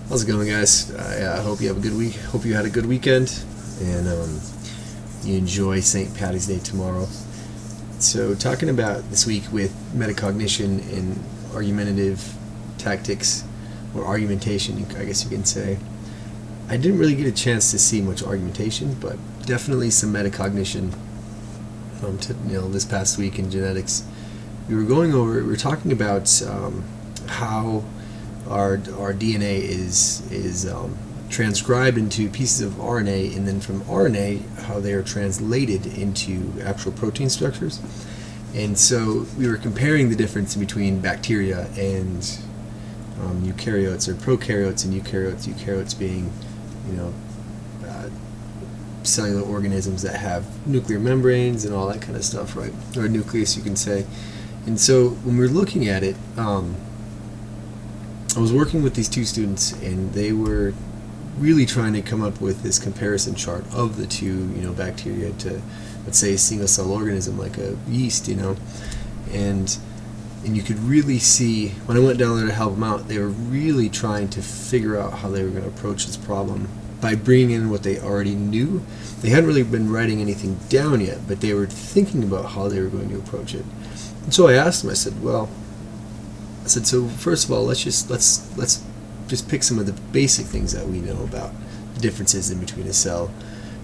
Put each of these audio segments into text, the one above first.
How's it going, guys? I hope you have a good week. Hope you had a good weekend, and you enjoy St. Patty's Day tomorrow. So, talking about this week with metacognition and argumentative tactics, or argumentation, I guess you can say. I didn't really get a chance to see much argumentation, but definitely some metacognition. This past week in genetics, we were talking about how our DNA is transcribed into pieces of RNA, and then from RNA how they are translated into actual protein structures. And so we were comparing the difference between bacteria and eukaryotes, or prokaryotes and eukaryotes. Eukaryotes being, cellular organisms that have nuclear membranes and all that kind of stuff, right? Or a nucleus, you can say. And so when we're looking at it, I was working with these two students, and they were really trying to come up with this comparison chart of the two, bacteria to, let's say, a single cell organism like a yeast, and you could really see, when I went down there to help them out, they were really trying to figure out how they were going to approach this problem by bringing in what they already knew. They hadn't really been writing anything down yet, but they were thinking about how they were going to approach it. And so I asked them, I said, so first of all, let's just pick some of the basic things that we know about the differences in between a cell,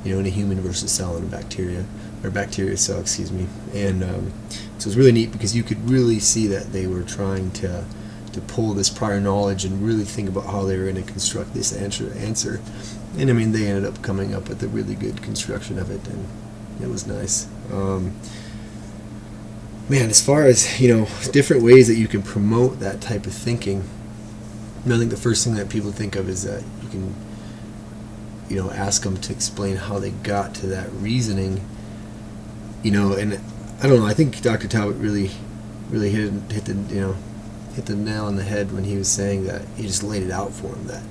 in a human versus cell in a bacteria, or bacteria cell, excuse me. And so it's really neat because you could really see that they were trying to pull this prior knowledge and really think about how they were going to construct this answer. And they ended up coming up with a really good construction of it, and it was nice. As far as, different ways that you can promote that type of thinking, I think the first thing that people think of is that you can, ask them to explain how they got to that reasoning, and I don't know, I think Dr. Talbot really hit the nail on the head when he was saying that. He just laid it out for him that,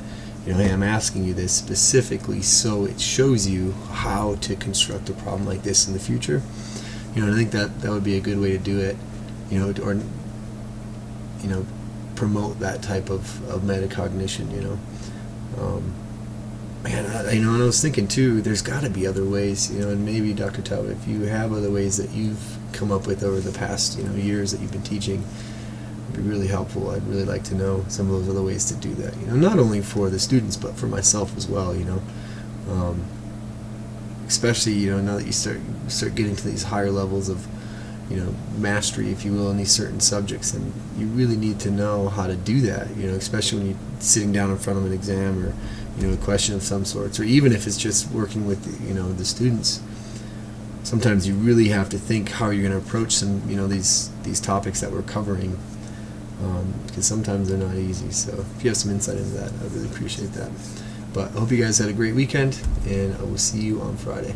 hey, I'm asking you this specifically so it shows you how to construct a problem like this in the future. And I think that would be a good way to do it, or promote that type of metacognition. And I was thinking too, there's got to be other ways, and maybe Dr. Talbot, if you have other ways that you've come up with over the past, years that you've been teaching, it'd be really helpful. I'd really like to know some of those other ways to do that. Not only for the students, but for myself as well. Especially now that you start getting to these higher levels of mastery, if you will, in these certain subjects, and you really need to know how to do that. Especially when you're sitting down in front of an exam, or a question of some sorts, or even if it's just working with the students. Sometimes you really have to think how you're going to approach some these topics that we're covering, because sometimes they're not easy. So if you have some insight into that, I'd really appreciate that. But I hope you guys had a great weekend, and I will see you on Friday.